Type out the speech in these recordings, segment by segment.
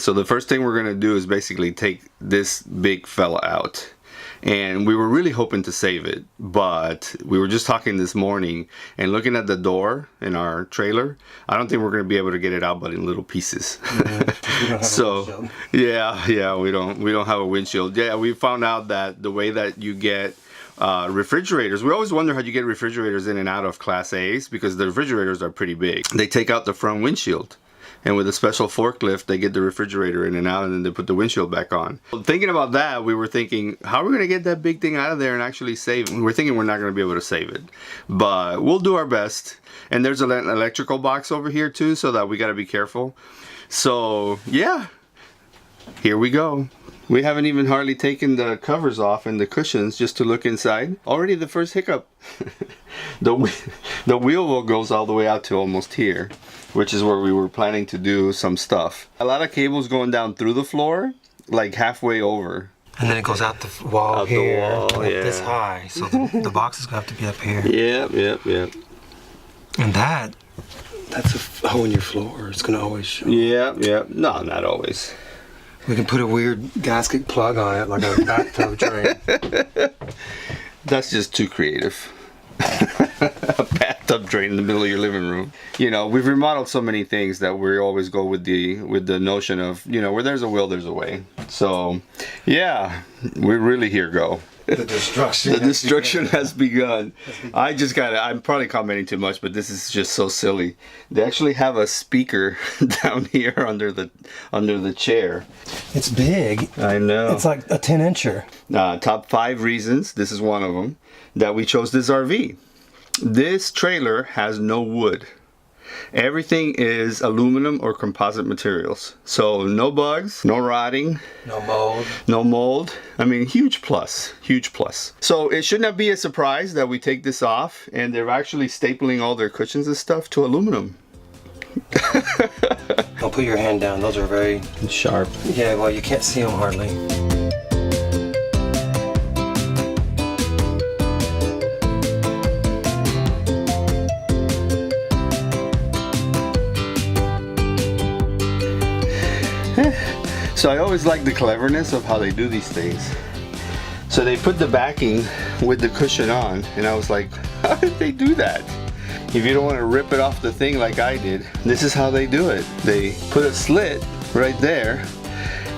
So the first thing we're gonna do is basically take this big fella out. And we were really hoping to save it, but we were just talking this morning and looking at the door in our trailer. I don't think we're going to be able to get it out, but in little pieces. So yeah, we don't have a windshield. Yeah, we found out that the way that you get refrigerators, we always wonder how you get refrigerators in and out of Class A's, because the refrigerators are pretty big. They take out the front windshield. And with a special forklift, they get the refrigerator in and out, and then they put the windshield back on. Thinking about that, we were thinking, how are we going to get that big thing out of there and actually save it? We're thinking we're not going to be able to save it. But we'll do our best. And there's an electrical box over here too, so that we got to be careful. So, yeah. Here we go. We haven't even hardly taken the covers off and the cushions just to look inside. Already the first hiccup. The wheel goes all the way out to almost here, which is where we were planning to do some stuff. A lot of cables going down through the floor, like halfway over. And then it goes out the wall out here, the wall, yeah. This high. So the box is going to have to be up here. Yep. And that's a hole in your floor. It's going to always show. Yep. No, not always. We can put a weird gasket plug on it, like a bathtub drain. That's just too creative. A bathtub drain in the middle of your living room. You know, we've remodeled so many things that we always go with the notion of, you know, where there's a will, there's a way. So, yeah, we really here go. The destruction. The destruction has begun. I'm probably commenting too much, but this is just so silly. They actually have a speaker down here under the chair. It's big. I know. It's like a 10-incher. Top 5 reasons, this is one of them, that we chose this RV. This trailer has no wood. Everything is aluminum or composite materials. So no bugs, no rotting. No mold. I mean, huge plus. So it should not be a surprise that we take this off and they're actually stapling all their cushions and stuff to aluminum. Don't put your hand down. Those are very sharp. Yeah, well, you can't see them hardly. So I always like the cleverness of how they do these things. So they put the backing with the cushion on, and I was like, how did they do that? If you don't want to rip it off the thing like I did, this is how they do it. They put a slit right there,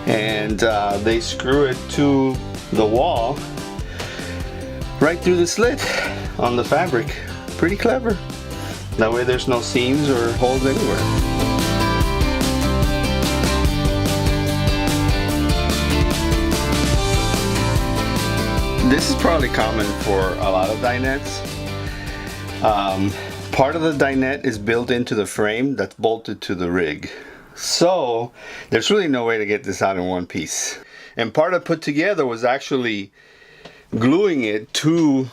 and they screw it to the wall right through the slit on the fabric. Pretty clever. That way there's no seams or holes anywhere. This is probably common for a lot of dinettes. Part of the dinette is built into the frame that's bolted to the rig. So there's really no way to get this out in one piece. And part of put together was actually gluing it to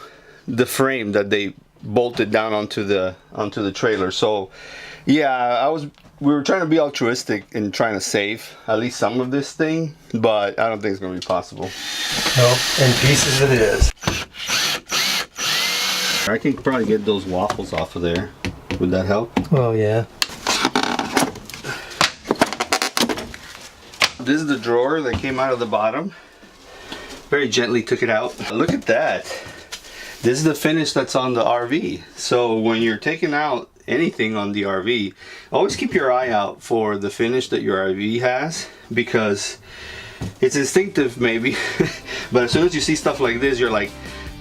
the frame that they bolted down onto the trailer. So yeah, we were trying to be altruistic and trying to save at least some of this thing, but I don't think it's going to be possible. Nope, in pieces it is. I can probably get those waffles off of there. Would that help? Oh yeah. This is the drawer that came out of the bottom. Very gently took it out. Look at that. This is the finish that's on the RV. So when you're taking out anything on the RV, always keep your eye out for the finish that your RV has, because it's instinctive maybe, but as soon as you see stuff like this, you're like,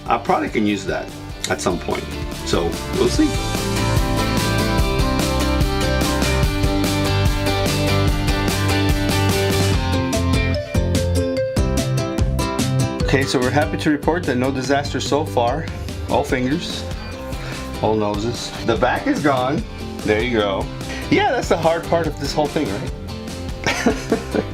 I probably can use that at some point. So we'll see. Okay, so we're happy to report that no disaster so far. All fingers, all noses. The back is gone. There you go. Yeah, that's the hard part of this whole thing, right?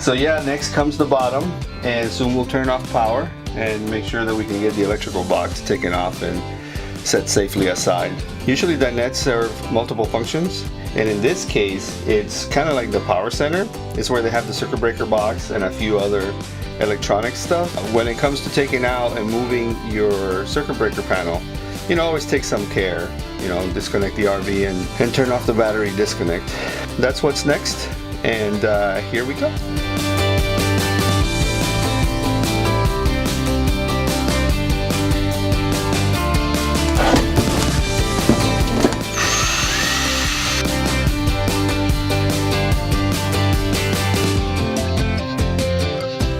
So yeah, next comes the bottom, and soon we'll turn off power and make sure that we can get the electrical box taken off and set safely aside. Usually dinettes serve multiple functions, and in this case, it's kind of like the power center. It's where they have the circuit breaker box and a few other electronic stuff. When it comes to taking out and moving your circuit breaker panel, you know, always take some care. You know, disconnect the RV and turn off the battery disconnect. That's what's next, And here we go.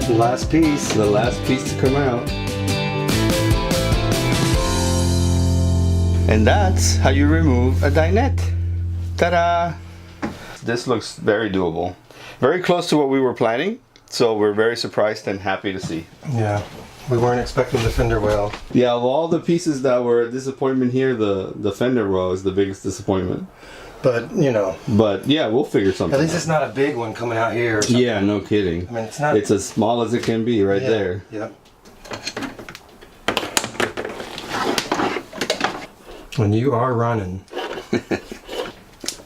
The last piece to come out. And that's how you remove a dinette. Ta-da! This looks very doable. Very close to what we were planning, so we're very surprised and happy to see. Yeah, we weren't expecting the fender well. Yeah, of all the pieces that were a disappointment here, the fender well is the biggest disappointment. But, you know. But yeah, we'll figure something At least out. it's not a big one coming out here or something. Yeah, no kidding. I mean, it's not. It's as small as it can be right there. Yep. When you are running,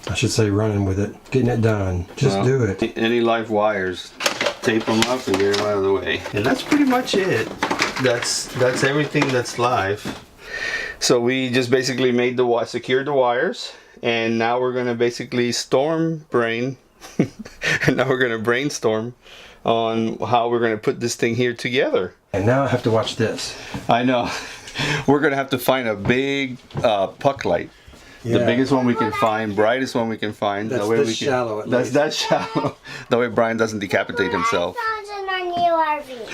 I should say running with it, getting it done, just do it. Any live wires, tape them up and get them out of the way. And that's pretty much it. That's everything that's live. So we just basically made secured the wires, and now we're gonna basically and now we're gonna brainstorm on how we're gonna put this thing here together. And now I have to watch this. I know. We're gonna have to find a big puck light. Yeah. The biggest one we can find, brightest one we can find. That's that way this we can, shallow at least. That's shallow. That way Brian doesn't decapitate himself. I found in our new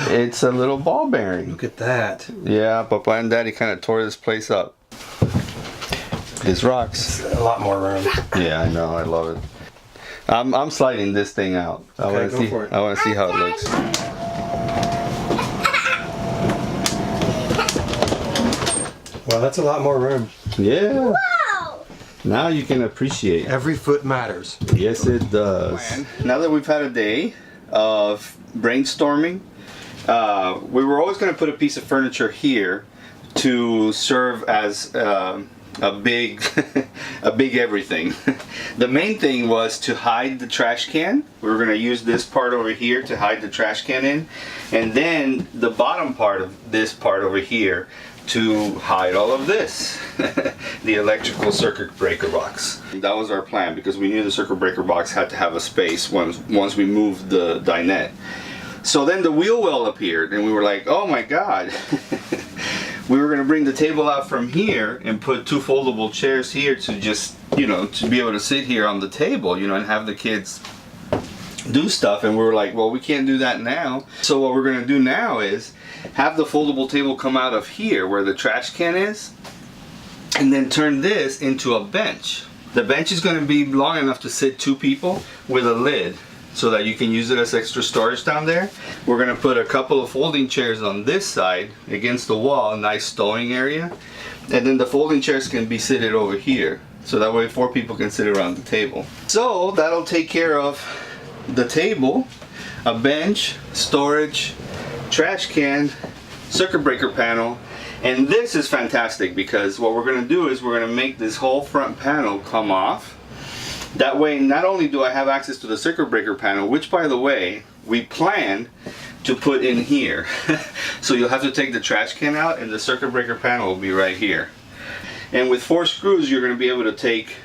RV. It's a little ball bearing. Look at that. Yeah, Papa and Daddy kind of tore this place up. This rocks. A lot more room. Yeah, I know. I love it. I'm sliding this thing out. Okay, go for it. I want to see how it looks. Well, that's a lot more room. Yeah. Wow! Now you can appreciate. Every foot matters. Yes, it does. Now that we've had a day of brainstorming, we were always going to put a piece of furniture here to serve as a big, a big everything. The main thing was to hide the trash can. We were going to use this part over here to hide the trash can in, and then the bottom part of this part over here to hide all of this, the electrical circuit breaker box. That was our plan, because we knew the circuit breaker box had to have a space once we moved the dinette. So then the wheel well appeared, and we were like, oh my god. We were going to bring the table out from here and put 2 foldable chairs here to just, you know, to be able to sit here on the table, you know, and have the kids do stuff. And we were like, well, we can't do that now. So what we're going to do now is have the foldable table come out of here where the trash can is, and then turn this into a bench. The bench is going to be long enough to sit 2 people with a lid, so that you can use it as extra storage down there. We're going to put a couple of folding chairs on this side against the wall, a nice stowing area, and then the folding chairs can be seated over here, so that way 4 people can sit around the table. So that'll take care of the table, a bench, storage, trash can, circuit breaker panel. And this is fantastic, because what we're going to do is we're going to make this whole front panel come off. That way, not only do I have access to the circuit breaker panel, which, by the way, we planned to put in here. So you'll have to take the trash can out, and the circuit breaker panel will be right here. And with 4 screws, you're going to be able to take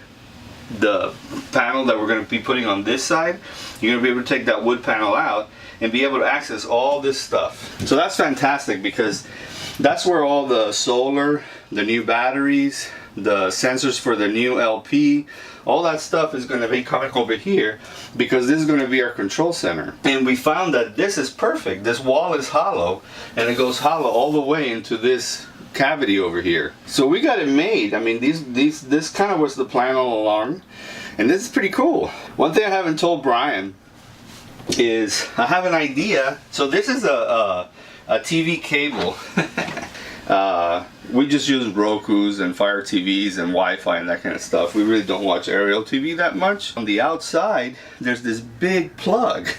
the panel that we're going to be putting on this side. You're going to be able to take that wood panel out and be able to access all this stuff. So that's fantastic, because that's where all the solar, the new batteries, the sensors for the new LP, all that stuff is going to be coming over here, because this is going to be our control center. And we found that this is perfect. This wall is hollow, and it goes hollow all the way into this cavity over here. So we got it made. I mean, this kind of was the plan all along, and this is pretty cool. One thing I haven't told Brian is I have an idea. So this is a TV cable. We just use Roku's and Fire TVs and Wi-Fi and that kind of stuff. We really don't watch aerial TV that much. On the outside, there's this big plug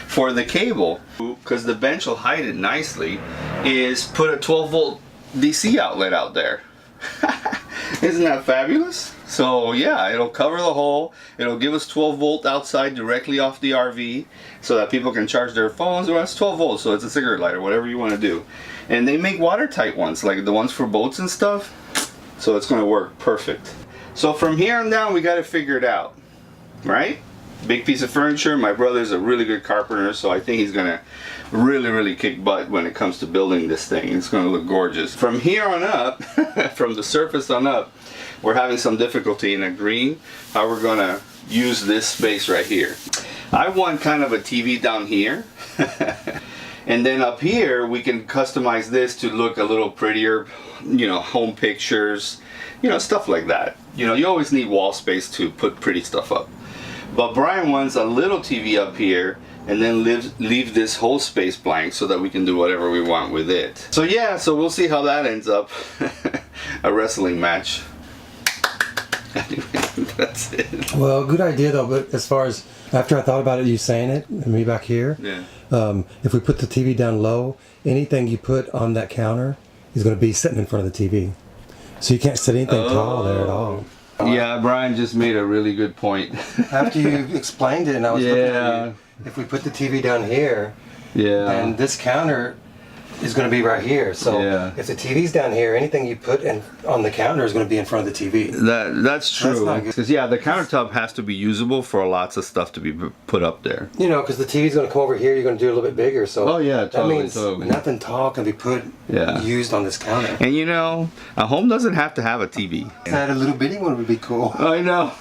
for the cable, because the bench will hide it nicely, is put a 12-volt DC outlet out there. Isn't that fabulous? So yeah, it'll cover the hole. It'll give us 12 volt outside directly off the RV, so that people can charge their phones. Well, it's 12 volts, so it's a cigarette lighter, whatever you want to do. And they make watertight ones, like the ones for boats and stuff. So it's going to work perfect. So from here on down, we got to figure it out, right? big piece of furniture. My brother's a really good carpenter, so I think he's gonna really kick butt when it comes to building this thing. It's gonna look gorgeous. From here on up, from the surface on up, we're having some difficulty in agreeing how we're gonna use this space right here. I want kind of a TV down here. And then up here, we can customize this to look a little prettier, you know, home pictures, you know, stuff like that. You know, you always need wall space to put pretty stuff up. But Brian wants a little TV up here and then leave this whole space blank so that we can do whatever we want with it. So yeah, so we'll see how that ends up. A wrestling match. Anyway, that's it. Well, good idea though, but as far as after I thought about it, you saying it, and me back here, Yeah. If we put the TV down low, anything you put on that counter is going to be sitting in front of the TV. So you can't set anything tall there at all. Yeah, Brian just made a really good point. After you explained it, and I was looking at you, if we put the TV down here, Yeah. and this counter is going to be right here. So Yeah. if the TV's down here, anything you put on the counter is going to be in front of the TV. That's true. not good. Because yeah, the countertop has to be usable for lots of stuff to be put up there. You know, because the TV's going to come over here, you're going to do it a little bit bigger. So Oh, yeah, that totally, means totally. nothing tall can be used on this counter. And you know, a home doesn't have to have a TV. That a little bitty one would be cool. I know.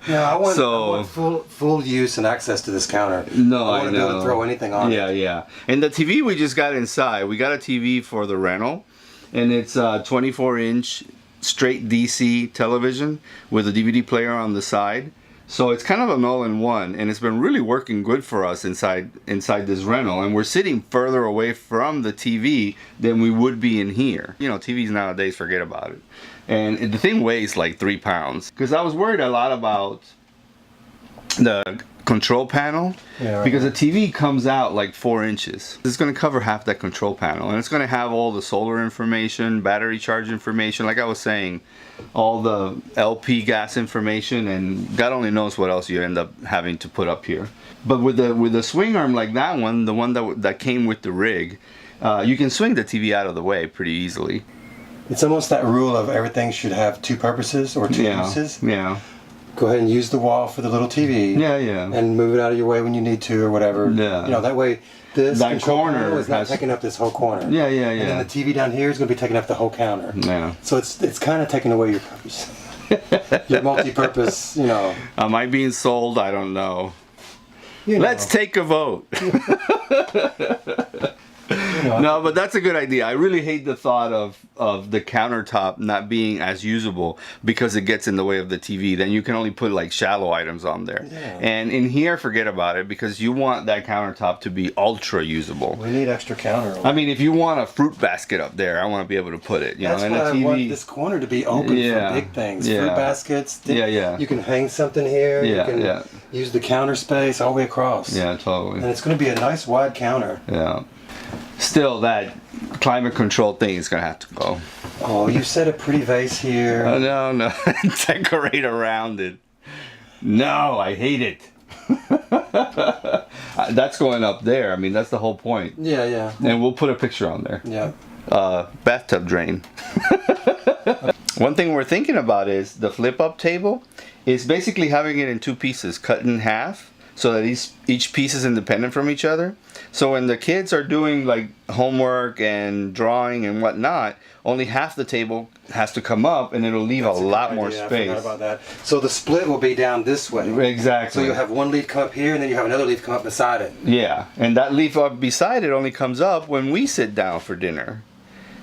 Yeah, I want, So- I want full use and access to this counter. No, I I want to be able know. to throw anything on it. Yeah. And the TV we just got inside, we got a TV for the rental, and it's a 24-inch straight DC television with a DVD player on the side. So it's kind of an all-in-one, and it's been really working good for us inside this rental. And we're sitting further away from the TV than we would be in here. You know, TVs nowadays, forget about it. And the thing weighs like 3 pounds. Because I was worried a lot about the control panel, Yeah, right. because the TV comes out like 4 inches. It's going to cover half that control panel, and it's going to have all the solar information, battery charge information, like I was saying, all the LP gas information, and God only knows what else you end up having to put up here. But with the swing arm like that one, the one that came with the rig, you can swing the TV out of the way pretty easily. It's almost that rule of everything should have two purposes or two uses. Yeah. Go ahead and use the wall for the little TV. Yeah. And move it out of your way when you need to or whatever. Yeah. You know, that way this That control corner panel is not has- taking up this whole corner. Yeah. And then the TV down here is going to be taking up the whole counter. Yeah. So it's kind of taking away your purpose. Your multi-purpose, you know. Am I being sold? I don't know. You know. Let's take a vote. You know. No, but that's a good idea. I really hate the thought of the countertop not being as usable because it gets in the way of the TV. Then you can only put like shallow items on there. Yeah. And in here, forget about it, because you want that countertop to be ultra usable. We need extra counter. I mean, if you want a fruit basket up there, I want to be able to put it. You That's know, and why a I TV. want this corner to be open Yeah. for big things. Yeah. Fruit baskets. Yeah. You can hang something here. Yeah, You can yeah. use the counter space all the way across. Yeah, totally. And it's going to be a nice wide counter. Yeah. Still, that climate control thing is gonna have to go. Oh, you set a pretty vase here. No. Decorate around it. No, I hate it. That's going up there. I mean, that's the whole point. Yeah. And we'll put a picture on there. Yeah. Bathtub drain. One thing we're thinking about is the flip-up table is basically having it in 2 pieces, cut in half, so that each piece is independent from each other. So when the kids are doing like homework and drawing and whatnot, only half the table has to come up, and it'll leave That's a good lot more idea. I space. forgot about that. So the split will be down this way. Exactly. So you'll have one leaf come up here, and then you have another leaf come up beside it. Yeah, and that leaf up beside it only comes up when we sit down for dinner,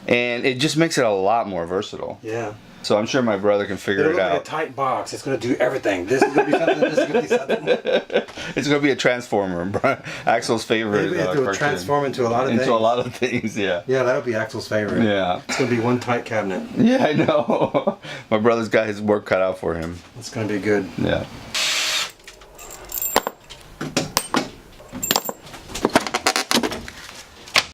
and it just makes it a lot more versatile. Yeah. So I'm sure my brother can figure It'll it look like a out. tight box. It's going to do everything. This is going to be something. This is going to be something. It's gonna be a transformer, Axel's favorite. It will cartoon. transform into a lot of things. Into a lot of things, yeah. Yeah, that'll be Axel's favorite. Yeah. It's going to be one tight cabinet. Yeah, I know. My brother's got his work cut out for him. It's going to be good. Yeah.